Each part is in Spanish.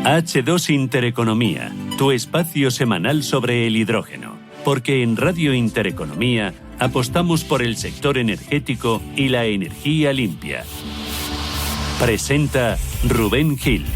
H2 Intereconomía, tu espacio semanal sobre el hidrógeno. Porque en Radio Intereconomía apostamos por el sector energético y la energía limpia. Presenta Rubén Gil.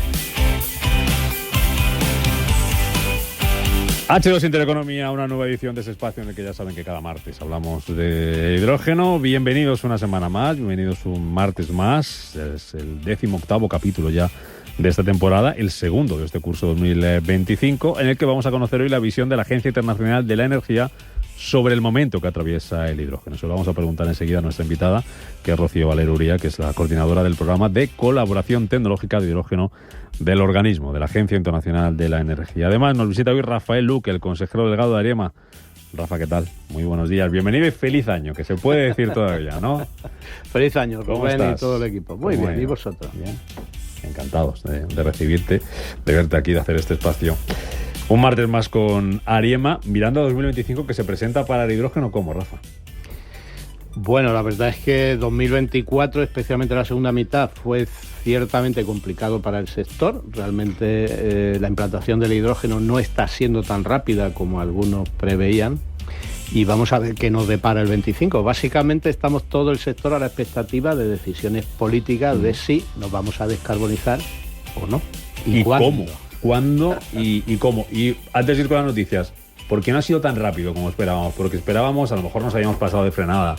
H2 Intereconomía, una nueva edición de ese espacio en el que ya saben que cada martes hablamos de hidrógeno. Bienvenidos una semana más, bienvenidos un martes más. Es el 18º capítulo ya de esta temporada, el segundo de este curso 2025, en el que vamos a conocer hoy la visión de la Agencia Internacional de la Energía sobre el momento que atraviesa el hidrógeno. Se lo vamos a preguntar enseguida a nuestra invitada, que es Rocío Valero Uría, que es la coordinadora del programa de colaboración tecnológica de hidrógeno del organismo, de la Agencia Internacional de la Energía. Además, nos visita hoy Rafael Luque, el consejero delegado de Ariema. Rafa, ¿qué tal? Muy buenos días. Bienvenido y feliz año, que se puede decir todavía, ¿no? Feliz año, Rubén y todo el equipo. Muy bien, bien, ¿y vosotros? Bien. Encantados de recibirte, de verte aquí, de hacer este espacio. Un martes más con Ariema, mirando a 2025, que se presenta para el hidrógeno. ¿Cómo, Rafa? Bueno, la verdad es que 2024, especialmente la segunda mitad, fue ciertamente complicado para el sector. Realmente la implantación del hidrógeno no está siendo tan rápida como algunos preveían. Y vamos a ver qué nos depara el 25. Básicamente estamos todo el sector a la expectativa de decisiones políticas de si nos vamos a descarbonizar o no. ¿Y cómo? ¿Cuándo y cómo? Y antes de ir con las noticias, ¿por qué no ha sido tan rápido como esperábamos? Porque esperábamos, a lo mejor nos habíamos pasado de frenada,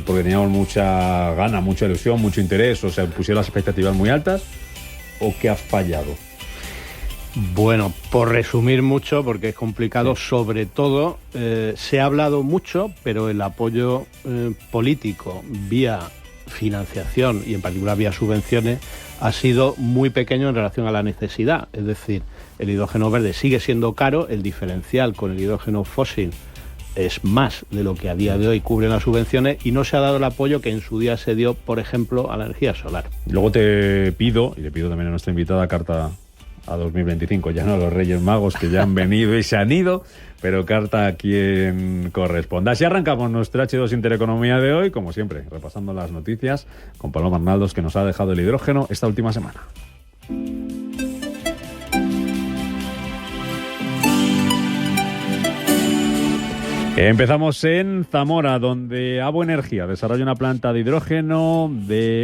porque teníamos mucha gana, mucha ilusión, mucho interés, o sea, pusieron las expectativas muy altas, ¿o qué ha fallado? Bueno, por resumir mucho, porque es complicado, sobre todo se ha hablado mucho, pero el apoyo político vía financiación y en particular vía subvenciones ha sido muy pequeño en relación a la necesidad. Es decir, el hidrógeno verde sigue siendo caro, el diferencial con el hidrógeno fósil es más de lo que a día de hoy cubren las subvenciones y no se ha dado el apoyo que en su día se dio, por ejemplo, a la energía solar. Luego te pido, y le pido también a nuestra invitada, carta a 2025, ya no a los Reyes Magos que ya han venido y se han ido, pero carta a quien corresponda. Así arrancamos nuestro H2 Intereconomía de hoy, como siempre, repasando las noticias con Paloma Arnaldos, que nos ha dejado el hidrógeno esta última semana. Empezamos en Zamora, donde Avo Energía desarrolla una planta de hidrógeno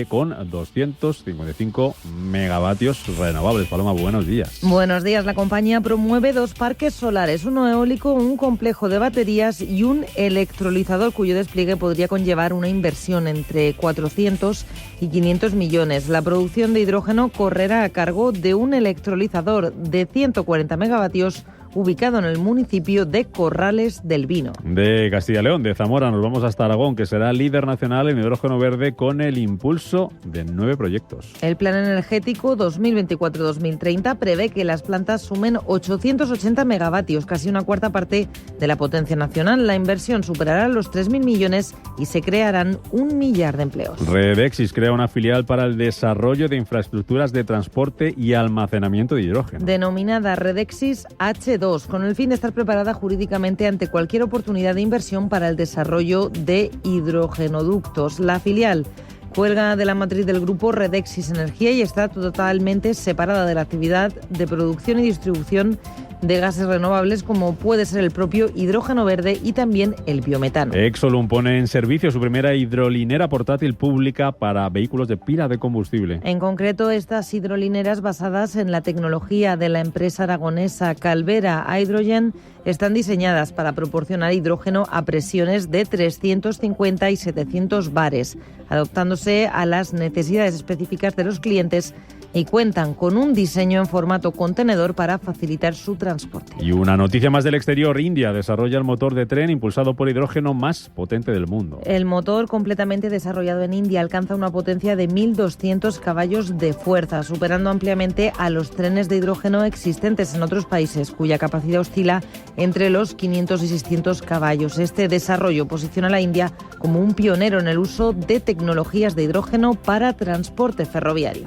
con 255 megavatios renovables. Paloma, buenos días. Buenos días. La compañía promueve 2 parques solares, uno eólico, un complejo de baterías y un electrolizador cuyo despliegue podría conllevar una inversión entre 400 y 500 millones. La producción de hidrógeno correrá a cargo de un electrolizador de 140 megavatios ubicado en el municipio de Corrales del Vino. De Castilla y León, de Zamora, nos vamos hasta Aragón, que será líder nacional en hidrógeno verde con el impulso de 9 proyectos. El Plan Energético 2024-2030 prevé que las plantas sumen 880 megavatios, casi una cuarta parte de la potencia nacional. La inversión superará los 3.000 millones y se crearán 1 millar de empleos. Redexis crea una filial para el desarrollo de infraestructuras de transporte y almacenamiento de hidrógeno. Denominada Redexis H2, con el fin de estar preparada jurídicamente ante cualquier oportunidad de inversión para el desarrollo de hidrogenoductos. La filial cuelga de la matriz del grupo Redexis Energía y está totalmente separada de la actividad de producción y distribución de gases renovables, como puede ser el propio hidrógeno verde y también el biometano. Exolum pone en servicio su primera hidrolinera portátil pública para vehículos de pila de combustible. En concreto, estas hidrolineras basadas en la tecnología de la empresa aragonesa Calvera Hydrogen están diseñadas para proporcionar hidrógeno a presiones de 350 y 700 bares, adaptándose a las necesidades específicas de los clientes, y cuentan con un diseño en formato contenedor para facilitar su transporte. Y una noticia más del exterior: India desarrolla el motor de tren impulsado por hidrógeno más potente del mundo. El motor, completamente desarrollado en India, alcanza una potencia de 1.200 caballos de fuerza, superando ampliamente a los trenes de hidrógeno existentes en otros países, cuya capacidad oscila entre los 500 y 600 caballos. Este desarrollo posiciona a la India como un pionero en el uso de tecnologías de hidrógeno para transporte ferroviario.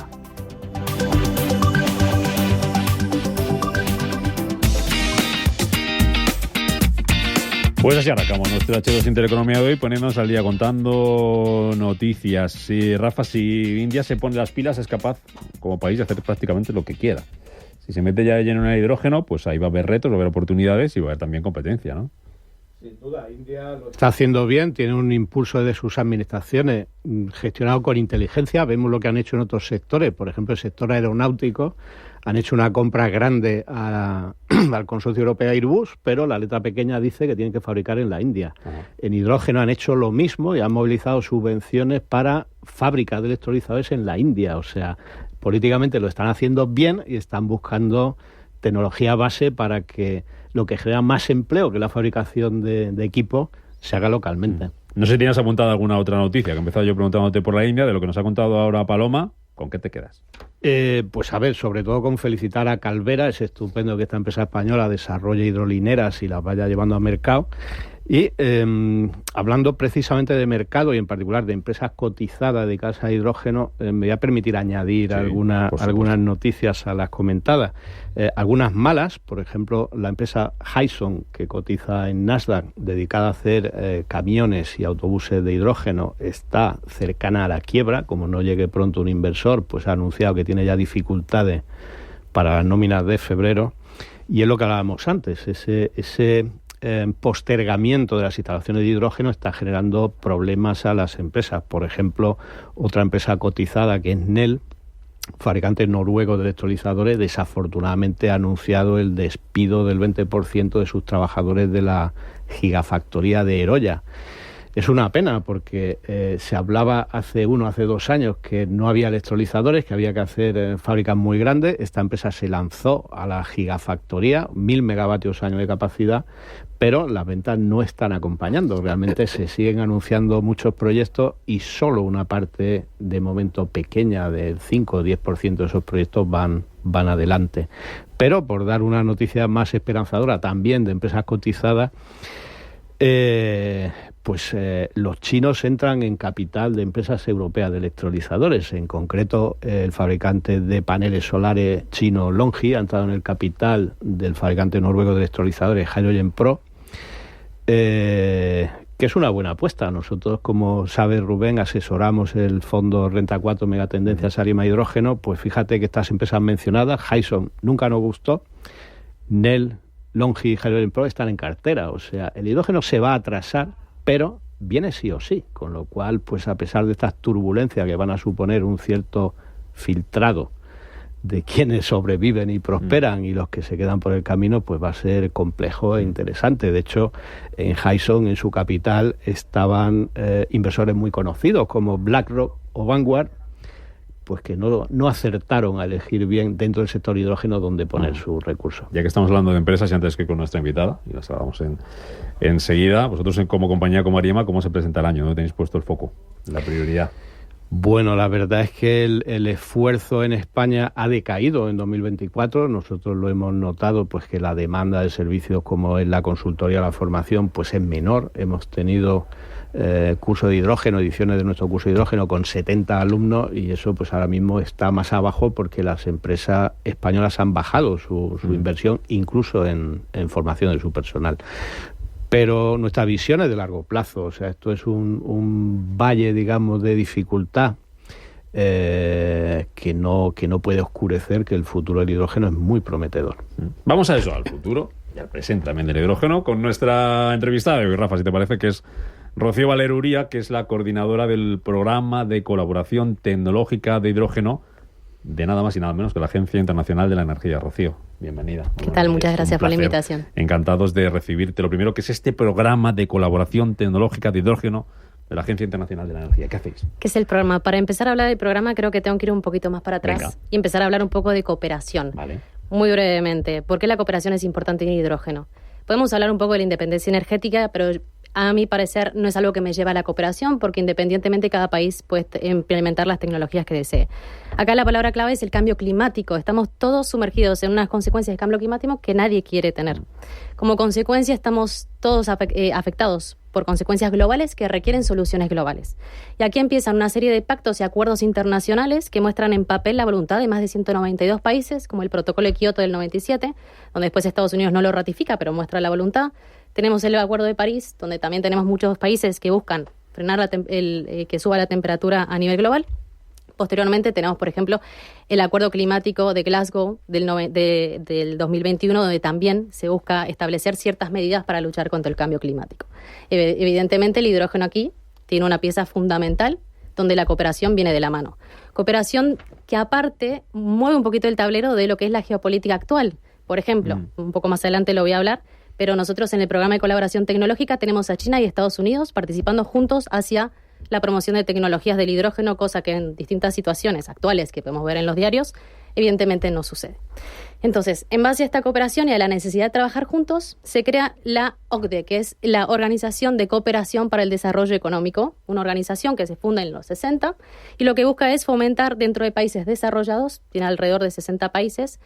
Pues así arrancamos nuestro H2 Intereconomía de hoy, poniéndonos al día, contando noticias. Si Rafa, si India se pone las pilas, es capaz, como país, de hacer prácticamente lo que quiera. Si se mete ya de lleno en el hidrógeno, pues ahí va a haber retos, va a haber oportunidades y va a haber también competencia, ¿no? Sin duda, India lo está haciendo bien, tiene un impulso de sus administraciones gestionado con inteligencia. Vemos lo que han hecho en otros sectores, por ejemplo, el sector aeronáutico. Han hecho una compra grande al consorcio europeo Airbus, pero la letra pequeña dice que tienen que fabricar en la India. En hidrógeno han hecho lo mismo y han movilizado subvenciones para fábricas de electrolizadores en la India. O sea, políticamente lo están haciendo bien y están buscando tecnología base para que lo que genera más empleo, que la fabricación de equipo, se haga localmente. No sé si tienes apuntado alguna otra noticia, que he empezado yo preguntándote por la India, de lo que nos ha contado ahora Paloma. ¿Con qué te quedas? Pues a ver, sobre todo con felicitar a Calvera, es estupendo que esta empresa española desarrolle hidrolineras y las vaya llevando al mercado. Y hablando precisamente de mercado y en particular de empresas cotizadas dedicadas a hidrógeno, me voy a permitir añadir algunas noticias a las comentadas. Algunas malas, por ejemplo, la empresa Hyson, que cotiza en Nasdaq, dedicada a hacer camiones y autobuses de hidrógeno, está cercana a la quiebra. Como no llegue pronto un inversor, pues ha anunciado que tiene ya dificultades para las nóminas de febrero. Y es lo que hablábamos antes, ese postergamiento de las instalaciones de hidrógeno está generando problemas a las empresas. Por ejemplo, otra empresa cotizada que es Nel, fabricante noruego de electrolizadores, desafortunadamente ha anunciado el despido del 20% de sus trabajadores de la gigafactoría de Eroya. Es una pena porque se hablaba hace 2 años que no había electrolizadores, que había que hacer fábricas muy grandes. Esta empresa se lanzó a la gigafactoría, 1.000 megavatios año de capacidad, pero las ventas no están acompañando. Realmente se siguen anunciando muchos proyectos y solo una parte, de momento pequeña, del 5 o 10% de esos proyectos van adelante. Pero por dar una noticia más esperanzadora también de empresas cotizadas, los chinos entran en capital de empresas europeas de electrolizadores. En concreto, el fabricante de paneles solares chino LONGi ha entrado en el capital del fabricante noruego de electrolizadores Hydrogen Pro, que es una buena apuesta. Nosotros, como sabe Rubén, asesoramos el fondo Renta 4 Megatendencias Arima Hidrógeno. Pues fíjate que estas empresas mencionadas, Hyson nunca nos gustó, Nel, LONGi y Hydrogen Pro están en cartera. O sea, el hidrógeno se va a atrasar, pero viene sí o sí, con lo cual, pues a pesar de estas turbulencias que van a suponer un cierto filtrado de quienes sobreviven y prosperan y los que se quedan por el camino, pues va a ser complejo e interesante. De hecho, en Hyson, en su capital, estaban inversores muy conocidos como BlackRock o Vanguard, pues que no acertaron a elegir bien dentro del sector hidrógeno donde poner sus recursos. Ya que estamos hablando de empresas, y antes que con nuestra invitada, y las hablamos enseguida, vosotros como compañía, como Arima, ¿cómo se presenta el año? ¿Dónde tenéis puesto el foco, la prioridad? Bueno, la verdad es que el esfuerzo en España ha decaído en 2024. Nosotros lo hemos notado, pues que la demanda de servicios como es la consultoría, la formación, pues es menor. Hemos tenido curso de hidrógeno, ediciones de nuestro curso de hidrógeno con 70 alumnos y eso pues ahora mismo está más abajo porque las empresas españolas han bajado su inversión incluso en formación de su personal. Pero nuestra visión es de largo plazo, o sea, esto es un valle, digamos, de dificultad que no puede oscurecer que el futuro del hidrógeno es muy prometedor. Vamos a eso, al futuro y al presente también del hidrógeno, con nuestra entrevistada de hoy, Rafa, si te parece, que es Rocío Valero Uría, que es la coordinadora del programa de colaboración tecnológica de hidrógeno de nada más y nada menos que la Agencia Internacional de la Energía. Rocío, bienvenida. ¿Qué tal? Muchas gracias por la invitación. Encantados de recibirte. Lo primero, que es este programa de colaboración tecnológica de hidrógeno de la Agencia Internacional de la Energía. ¿Qué hacéis? ¿Qué es el programa? Para empezar a hablar del programa creo que tengo que ir un poquito más para atrás y empezar a hablar un poco de cooperación. Vale. Muy brevemente, ¿por qué la cooperación es importante en hidrógeno? Podemos hablar un poco de la independencia energética, pero a mi parecer no es algo que me lleva a la cooperación porque independientemente cada país puede implementar las tecnologías que desee. Acá la palabra clave es el cambio climático. Estamos todos sumergidos en unas consecuencias del cambio climático que nadie quiere tener. Como consecuencia estamos todos afectados por consecuencias globales que requieren soluciones globales. Y aquí empiezan una serie de pactos y acuerdos internacionales que muestran en papel la voluntad de más de 192 países, como el Protocolo de Kioto del 97, donde después Estados Unidos no lo ratifica, pero muestra la voluntad. Tenemos el Acuerdo de París, donde también tenemos muchos países que buscan frenar que suba la temperatura a nivel global. Posteriormente tenemos, por ejemplo, el Acuerdo Climático de Glasgow del 2021, donde también se busca establecer ciertas medidas para luchar contra el cambio climático. Evidentemente, el hidrógeno aquí tiene una pieza fundamental donde la cooperación viene de la mano. Cooperación que aparte mueve un poquito el tablero de lo que es la geopolítica actual. Por ejemplo, un poco más adelante lo voy a hablar, pero nosotros en el programa de colaboración tecnológica tenemos a China y Estados Unidos participando juntos hacia la promoción de tecnologías del hidrógeno, cosa que en distintas situaciones actuales que podemos ver en los diarios, evidentemente no sucede. Entonces, en base a esta cooperación y a la necesidad de trabajar juntos, se crea la OCDE, que es la Organización de Cooperación para el Desarrollo Económico, una organización que se funda en los 60 y lo que busca es fomentar dentro de países desarrollados, tiene alrededor de 60 países,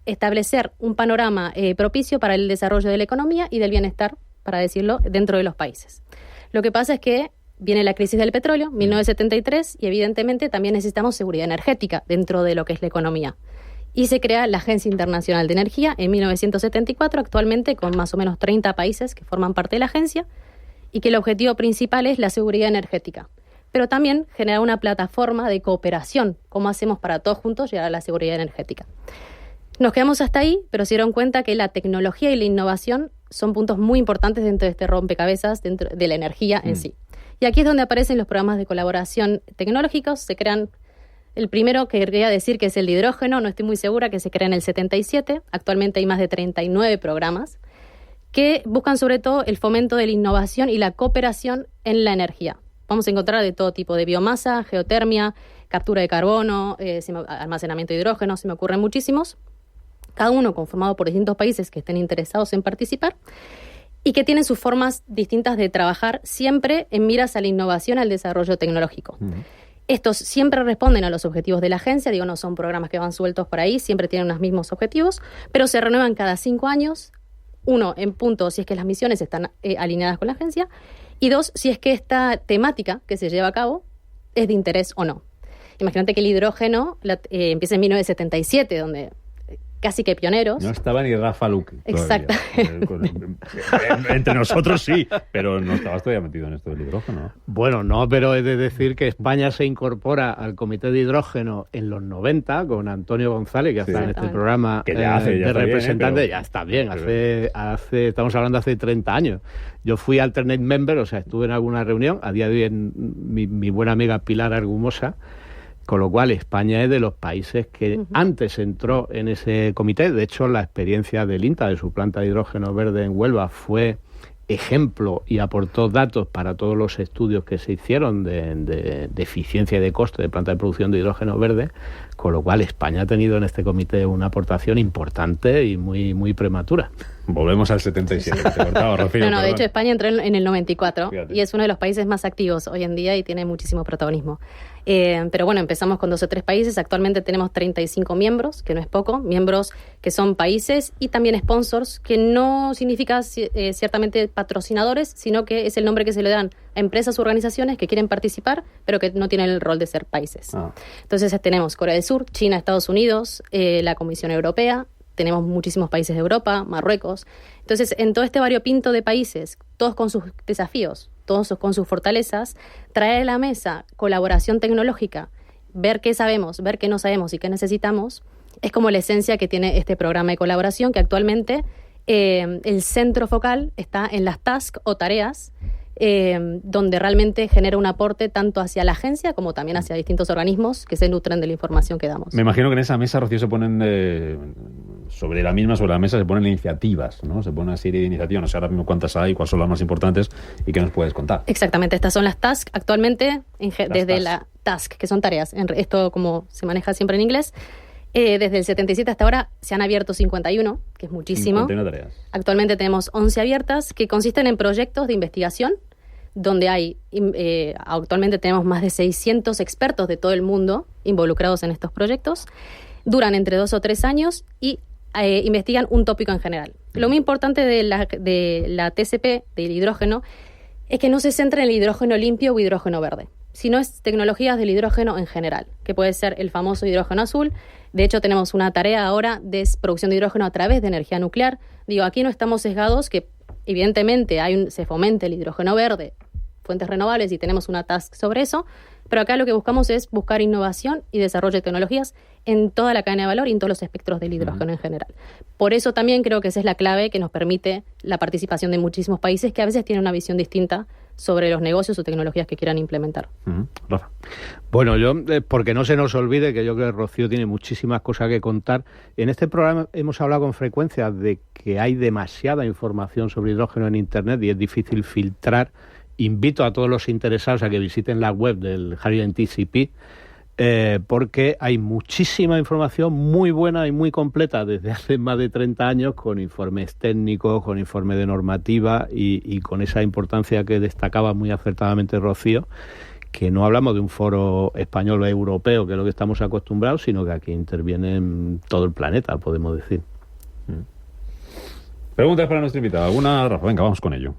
establecer un panorama propicio para el desarrollo de la economía y del bienestar, para decirlo, dentro de los países. Lo que pasa es que viene la crisis del petróleo, 1973, y evidentemente también necesitamos seguridad energética dentro de lo que es la economía. Y se crea la Agencia Internacional de Energía en 1974, actualmente con más o menos 30 países que forman parte de la agencia, y que el objetivo principal es la seguridad energética. Pero también generar una plataforma de cooperación, cómo hacemos para todos juntos llegar a la seguridad energética. Nos quedamos hasta ahí, pero se dieron cuenta que la tecnología y la innovación son puntos muy importantes dentro de este rompecabezas, dentro de la energía en sí. Y aquí es donde aparecen los programas de colaboración tecnológicos. Se crean, el primero que quería decir que es el de hidrógeno, no estoy muy segura, que se crea en el 77. Actualmente hay más de 39 programas que buscan sobre todo el fomento de la innovación y la cooperación en la energía. Vamos a encontrar de todo tipo de biomasa, geotermia, captura de carbono, almacenamiento de hidrógeno, se me ocurren muchísimos. Cada uno conformado por distintos países que estén interesados en participar y que tienen sus formas distintas de trabajar, siempre en miras a la innovación, al desarrollo tecnológico. Estos siempre responden a los objetivos de la agencia, no son programas que van sueltos por ahí, siempre tienen los mismos objetivos, pero se renuevan cada 5 años, uno, en punto, si es que las misiones están alineadas con la agencia, y dos, si es que esta temática que se lleva a cabo es de interés o no. Imagínate que el hidrógeno empieza en 1977, donde casi que pioneros. No estaba ni Rafa Luque. Exacto. Entre nosotros sí, pero no estabas todavía metido en esto del hidrógeno. Bueno, no, pero he de decir que España se incorpora al Comité de Hidrógeno en los 90 con Antonio González, que está en este programa que ya hace, de representante. Bien, ya está bien, estamos hablando hace 30 años. Yo fui alternate member, o sea, estuve en alguna reunión, a día de hoy mi buena amiga Pilar Argumosa. Con lo cual, España es de los países que antes entró en ese comité. De hecho, la experiencia del INTA, de su planta de hidrógeno verde en Huelva, fue ejemplo y aportó datos para todos los estudios que se hicieron de eficiencia y de coste de planta de producción de hidrógeno verde. Con lo cual, España ha tenido en este comité una aportación importante y muy, muy prematura. Volvemos al 77. Te cortaba, Rocío, no, de hecho, España entró en el 94. Fíjate. Y es uno de los países más activos hoy en día y tiene muchísimo protagonismo. Pero bueno, empezamos con 2 o 3 países. Actualmente tenemos 35 miembros, que no es poco. Miembros que son países y también sponsors, que no significa ciertamente patrocinadores, sino que es el nombre que se le dan a empresas u organizaciones que quieren participar, pero que no tienen el rol de ser países. Entonces tenemos Corea del Sur, China, Estados Unidos, la Comisión Europea, tenemos muchísimos países de Europa, Marruecos. Entonces, en todo este variopinto de países, todos con sus desafíos, todos con sus fortalezas, traer a la mesa colaboración tecnológica, ver qué sabemos, ver qué no sabemos y qué necesitamos, es como la esencia que tiene este programa de colaboración, que actualmente el centro focal está en las tasks o tareas, donde realmente genera un aporte tanto hacia la agencia como también hacia distintos organismos que se nutren de la información que damos. Me imagino que en esa mesa, Rocío, se ponen sobre la mesa se ponen iniciativas, ¿no? Se pone una serie de iniciativas, no sé ahora mismo cuántas hay, cuáles son las más importantes y qué nos puedes contar. Exactamente, estas son las tasks actualmente, la task, que son tareas, esto como se maneja siempre en inglés. Desde el 77 hasta ahora se han abierto 51, que es muchísimo. 51 tareas. Actualmente tenemos 11 abiertas que consisten en proyectos de investigación donde actualmente tenemos más de 600 expertos de todo el mundo involucrados en estos proyectos. Duran entre 2 o 3 años y investigan un tópico en general. Lo muy importante de la TCP, del hidrógeno, es que no se centra en el hidrógeno limpio o hidrógeno verde, sino es tecnologías del hidrógeno en general, que puede ser el famoso hidrógeno azul. De hecho, tenemos una tarea ahora de producción de hidrógeno a través de energía nuclear. Aquí no estamos sesgados, que evidentemente se fomente el hidrógeno verde, fuentes renovables, y tenemos una task sobre eso, Pero acá lo que buscamos es buscar innovación y desarrollo de tecnologías en toda la cadena de valor y en todos los espectros del hidrógeno en general. Por eso también creo que esa es la clave que nos permite la participación de muchísimos países que a veces tienen una visión distinta sobre los negocios o tecnologías que quieran implementar. Rafa. Bueno, yo, porque no se nos olvide que yo creo que Rocío tiene muchísimas cosas que contar. En este programa hemos hablado con frecuencia de que hay demasiada información sobre hidrógeno en Internet y es difícil filtrar. Invito a todos los interesados a que visiten la web del Hydrogen TCP, porque hay muchísima información muy buena y muy completa desde hace más de 30 años, con informes técnicos, con informes de normativa y con esa importancia que destacaba muy acertadamente Rocío, que no hablamos de un foro español o europeo, que es lo que estamos acostumbrados, sino que aquí interviene todo el planeta, podemos decir. Preguntas para nuestro invitado. ¿Alguna, Rafa? Venga, vamos con ello.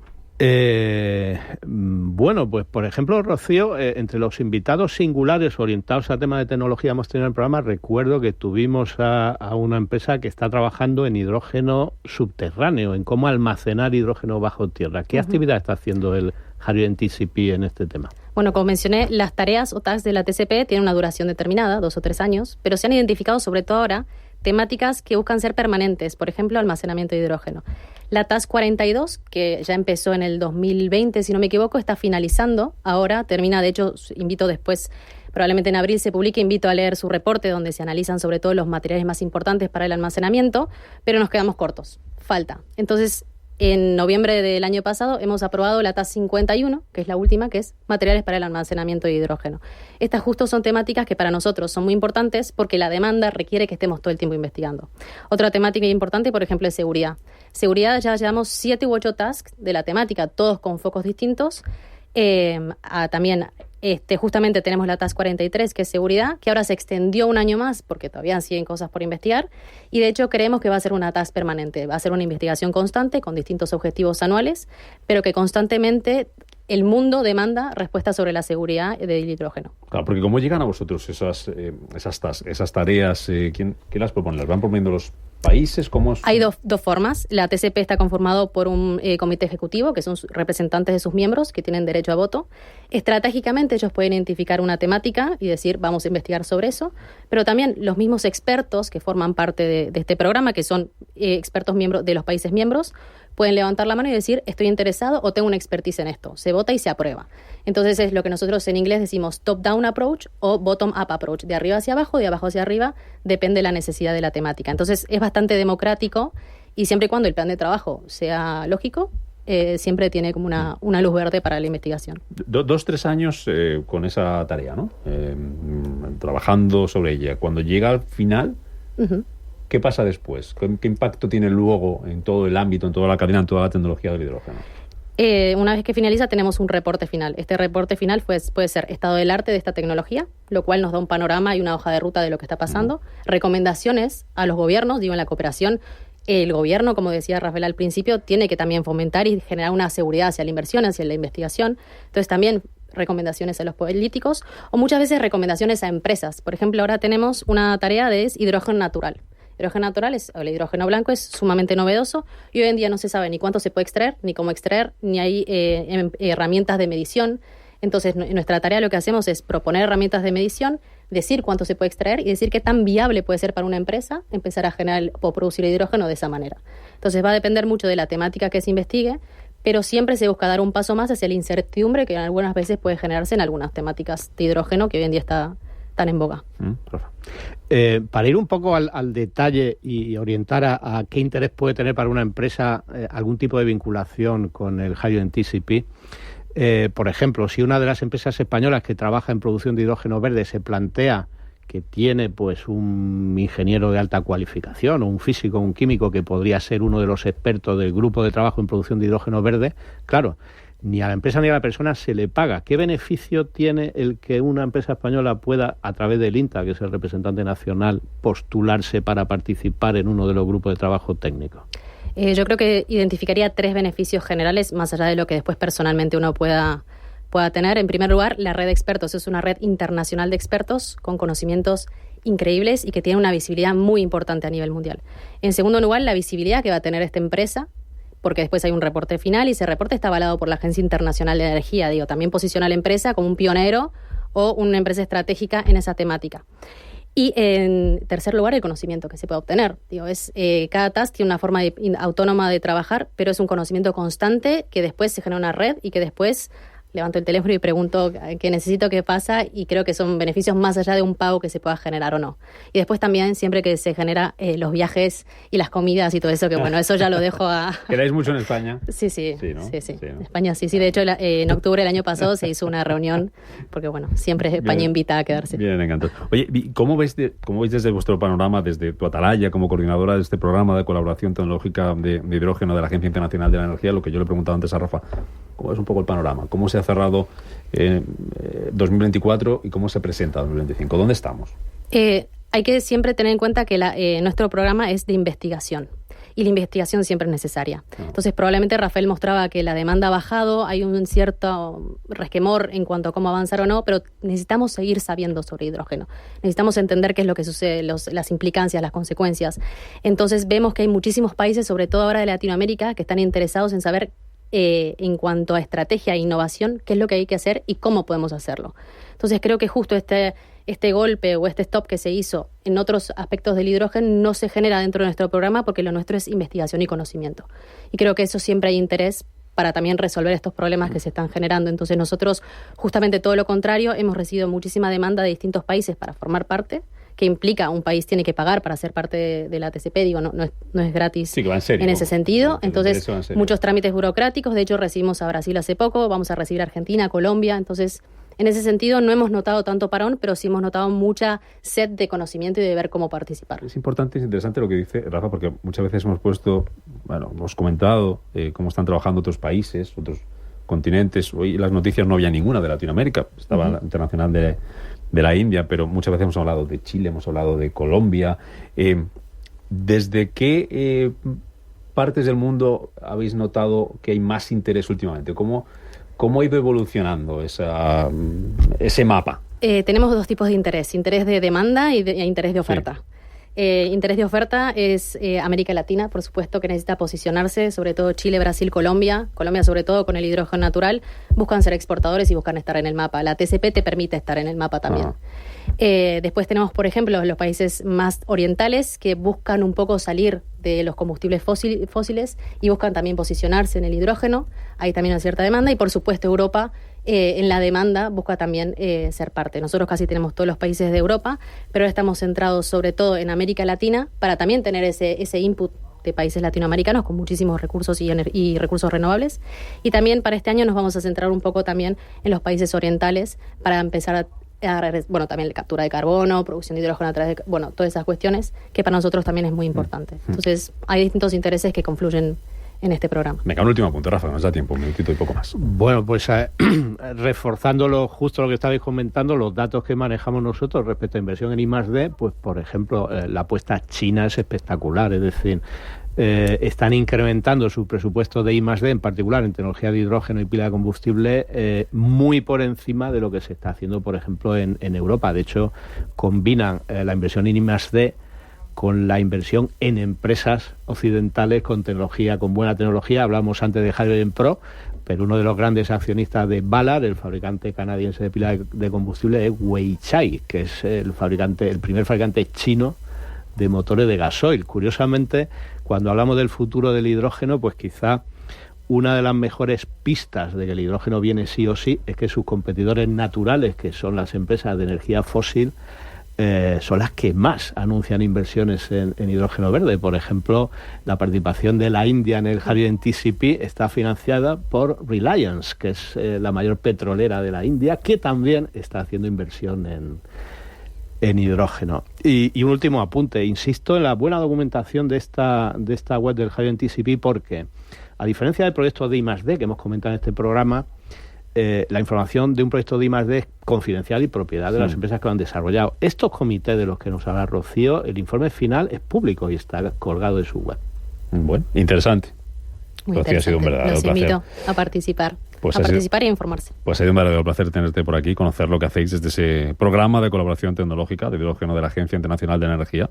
Bueno, pues por ejemplo, Rocío, entre los invitados singulares orientados a temas de tecnología hemos tenido en el programa, recuerdo que tuvimos a una empresa que está trabajando en hidrógeno subterráneo, en cómo almacenar hidrógeno bajo tierra. ¿Qué actividad está haciendo el Hydrogen TCP en este tema? Bueno, como mencioné, las tareas o tasks de la TCP tienen una duración determinada, 2 o 3 años, pero se han identificado sobre todo ahora temáticas que buscan ser permanentes, por ejemplo, almacenamiento de hidrógeno. La TAS 42, que ya empezó en el 2020, si no me equivoco, está finalizando. Ahora termina, de hecho, invito después, probablemente en abril se publique, invito a leer su reporte donde se analizan sobre todo los materiales más importantes para el almacenamiento, pero nos quedamos cortos, falta. Entonces, en noviembre del año pasado hemos aprobado la TAS 51, que es la última, que es materiales para el almacenamiento de hidrógeno. Estas justo son temáticas que para nosotros son muy importantes porque la demanda requiere que estemos todo el tiempo investigando. Otra temática importante, por ejemplo, es seguridad. Seguridad, ya llevamos 7 u 8 tasks de la temática, todos con focos distintos. También justamente tenemos la TAS 43, que es seguridad, que ahora se extendió un año más porque todavía siguen cosas por investigar, y de hecho creemos que va a ser una TAS permanente, va a ser una investigación constante con distintos objetivos anuales, pero que constantemente el mundo demanda respuestas sobre la seguridad del hidrógeno. Claro, porque ¿cómo llegan a vosotros esas tareas? ¿Quién las propone? ¿Las van proponiendo los países? ¿Cómo es? Hay dos formas. La TCP está conformado por un comité ejecutivo, que son representantes de sus miembros, que tienen derecho a voto. Estratégicamente ellos pueden identificar una temática y decir, vamos a investigar sobre eso, pero también los mismos expertos que forman parte de este programa, que son expertos miembros de los países miembros, pueden levantar la mano y decir, estoy interesado o tengo una expertise en esto. Se vota y se aprueba. Entonces es lo que nosotros en inglés decimos top-down approach o bottom-up approach. De arriba hacia abajo, de abajo hacia arriba, depende de la necesidad de la temática. Entonces es bastante democrático y siempre y cuando el plan de trabajo sea lógico, siempre tiene como una luz verde para la investigación. 2-3 años con esa tarea, ¿no? Trabajando sobre ella. Cuando llega al final... ¿Qué pasa después? ¿Qué impacto tiene luego en todo el ámbito, en toda la cadena, en toda la tecnología del hidrógeno? Una vez que finaliza tenemos un reporte final. Este reporte final puede ser estado del arte de esta tecnología, lo cual nos da un panorama y una hoja de ruta de lo que está pasando. Recomendaciones a los gobiernos, en la cooperación. El gobierno, como decía Rafael al principio, tiene que también fomentar y generar una seguridad hacia la inversión, hacia la investigación. Entonces también recomendaciones a los políticos o muchas veces recomendaciones a empresas. Por ejemplo, ahora tenemos una tarea de hidrógeno natural. El hidrógeno natural, el hidrógeno blanco, es sumamente novedoso y hoy en día no se sabe ni cuánto se puede extraer, ni cómo extraer, ni hay herramientas de medición. Entonces, nuestra tarea lo que hacemos es proponer herramientas de medición, decir cuánto se puede extraer y decir qué tan viable puede ser para una empresa empezar a generar o producir hidrógeno de esa manera. Entonces, va a depender mucho de la temática que se investigue, pero siempre se busca dar un paso más hacia la incertidumbre que algunas veces puede generarse en algunas temáticas de hidrógeno que hoy en día está tan en boga. Para ir un poco al detalle y orientar a qué interés puede tener para una empresa algún tipo de vinculación con el Hydrogen TCP, por ejemplo, si una de las empresas españolas que trabaja en producción de hidrógeno verde se plantea que tiene pues un ingeniero de alta cualificación o un físico o un químico que podría ser uno de los expertos del grupo de trabajo en producción de hidrógeno verde, claro, ni a la empresa ni a la persona se le paga. ¿Qué beneficio tiene el que una empresa española pueda, a través del INTA, que es el representante nacional, postularse para participar en uno de los grupos de trabajo técnico? Yo creo que identificaría 3 beneficios generales, más allá de lo que después personalmente uno pueda tener. En primer lugar, la red de expertos. Es una red internacional de expertos con conocimientos increíbles y que tiene una visibilidad muy importante a nivel mundial. En segundo lugar, la visibilidad que va a tener esta empresa, porque después hay un reporte final y ese reporte está avalado por la Agencia Internacional de Energía. También posiciona a la empresa como un pionero o una empresa estratégica en esa temática. Y en tercer lugar, el conocimiento que se puede obtener. Cada task tiene una forma autónoma de trabajar, pero es un conocimiento constante que después se genera una red y que después levanto el teléfono y pregunto qué necesito, qué pasa, y creo que son beneficios más allá de un pago que se pueda generar o no. Y después también, siempre que se genera los viajes y las comidas y todo eso, que bueno, eso ya lo dejo a... ¿Quedáis mucho en España? Sí. ¿No? Sí. ¿no? En España sí. De hecho, en octubre del año pasado se hizo una reunión, porque bueno, siempre España invita a quedarse. Bien, encantado. Oye, ¿cómo veis desde vuestro panorama, desde tu atalaya como coordinadora de este programa de colaboración tecnológica de hidrógeno de la Agencia Internacional de la Energía, lo que yo le he preguntado antes a Rafa, ¿cómo es un poco el panorama? ¿Cómo se ha cerrado 2024 y cómo se presenta 2025? ¿Dónde estamos? Hay que siempre tener en cuenta que nuestro programa es de investigación. Y la investigación siempre es necesaria. Entonces, probablemente Rafael mostraba que la demanda ha bajado, hay un cierto resquemor en cuanto a cómo avanzar o no, pero necesitamos seguir sabiendo sobre hidrógeno. Necesitamos entender qué es lo que sucede, las implicancias, las consecuencias. Entonces, vemos que hay muchísimos países, sobre todo ahora de Latinoamérica, que están interesados en saber en cuanto a estrategia e innovación, qué es lo que hay que hacer y cómo podemos hacerlo. Entonces creo que justo este golpe o este stop que se hizo en otros aspectos del hidrógeno no se genera dentro de nuestro programa, porque lo nuestro es investigación y conocimiento. Y creo que eso siempre hay interés para también resolver estos problemas que se están generando. Entonces nosotros, justamente todo lo contrario, hemos recibido muchísima demanda de distintos países para formar parte, que implica un país tiene que pagar para ser parte de la TCP, no es gratis. Sí, que va en serio, en ese sentido. Entonces, muchos trámites burocráticos. De hecho, recibimos a Brasil hace poco, vamos a recibir a Argentina, Colombia. Entonces, en ese sentido, no hemos notado tanto parón, pero sí hemos notado mucha sed de conocimiento y de ver cómo participar. Es importante, es interesante lo que dice Rafa, porque muchas veces hemos comentado cómo están trabajando otros países, otros continentes. Hoy las noticias no había ninguna de Latinoamérica, estaba la internacional de la India, pero muchas veces hemos hablado de Chile, hemos hablado de Colombia. ¿Desde qué partes del mundo habéis notado que hay más interés últimamente? ¿Cómo ha ido evolucionando ese mapa? Tenemos dos tipos de interés de demanda e interés de oferta. Sí. Interés de oferta es América Latina, por supuesto, que necesita posicionarse, sobre todo Chile, Brasil, Colombia sobre todo con el hidrógeno natural, buscan ser exportadores y buscan estar en el mapa. La TCP te permite estar en el mapa también. Después tenemos, por ejemplo, los países más orientales que buscan un poco salir de los combustibles fósiles y buscan también posicionarse en el hidrógeno. Hay también una cierta demanda y, por supuesto, Europa en la demanda busca también ser parte. Nosotros casi tenemos todos los países de Europa, pero ahora estamos centrados sobre todo en América Latina para también tener ese input de países latinoamericanos con muchísimos recursos y recursos renovables. Y también para este año nos vamos a centrar un poco también en los países orientales para empezar también la captura de carbono, producción de hidrógeno a través de, todas esas cuestiones que para nosotros también es muy importante. Entonces, hay distintos intereses que confluyen en este programa. Me cae un último punto, Rafa, nos da tiempo, un minutito y poco más. Bueno, pues reforzando justo lo que estabais comentando, los datos que manejamos nosotros respecto a inversión en I+D, pues por ejemplo, la apuesta china es espectacular, es decir, están incrementando su presupuesto de I+D, en particular en tecnología de hidrógeno y pila de combustible, muy por encima de lo que se está haciendo, por ejemplo, en Europa. De hecho, combinan la inversión en I+D con la inversión en empresas occidentales con buena tecnología. Hablamos antes de Hydrogen Pro, pero uno de los grandes accionistas de Ballard, el fabricante canadiense de pila de combustible, es Weichai, que es el primer fabricante chino de motores de gasoil. Curiosamente, cuando hablamos del futuro del hidrógeno, pues quizá una de las mejores pistas de que el hidrógeno viene sí o sí es que sus competidores naturales, que son las empresas de energía fósil, son las que más anuncian inversiones en hidrógeno verde. Por ejemplo, la participación de la India en el Hydrogen TCP está financiada por Reliance, que es la mayor petrolera de la India, que también está haciendo inversión en hidrógeno. Y un último apunte, insisto en la buena documentación de esta web del Hydrogen TCP, porque a diferencia del proyecto de I+D que hemos comentado en este programa, la información de un proyecto de I+D es confidencial y propiedad de las empresas que lo han desarrollado. Estos comités de los que nos habla Rocío, el informe final es público y está colgado de su web. Bueno, interesante. Muy interesante. Ha sido un verdadero Los placer. invito a participar. Pues a participar y a informarse. Pues ha sido un verdadero placer tenerte por aquí, conocer lo que hacéis desde ese programa de colaboración tecnológica de hidrógeno de la Agencia Internacional de Energía.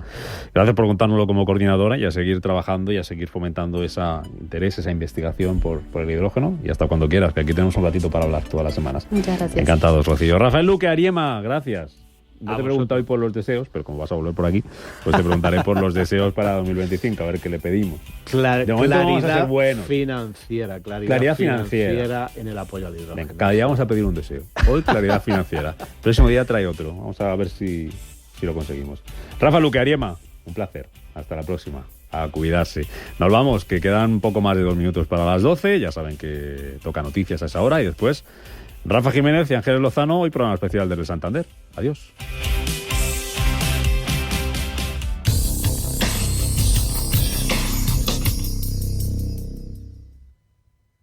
Gracias por contárnoslo como coordinadora y a seguir trabajando y a seguir fomentando ese interés, esa investigación por el hidrógeno, y hasta cuando quieras, que aquí tenemos un ratito para hablar todas las semanas. Muchas gracias. Encantados, Rocío. Rafael Luque, Ariema, gracias. No te he vosotros. preguntado hoy por los deseos, pero como vas a volver por aquí, pues te preguntaré por los deseos para 2025, a ver qué le pedimos. De momento vamos a ser buenos. Claridad financiera en el apoyo al hidrógeno. Venga, cada día vamos a pedir un deseo. Hoy, claridad financiera. El próximo día trae otro. Vamos a ver si lo conseguimos. Rafa Luque, Ariema, un placer. Hasta la próxima. A cuidarse. Nos vamos, que quedan un poco más de 2 minutos para las 12. Ya saben que toca noticias a esa hora y después Rafa Jiménez y Ángeles Lozano, hoy programa especial desde Santander. Adiós.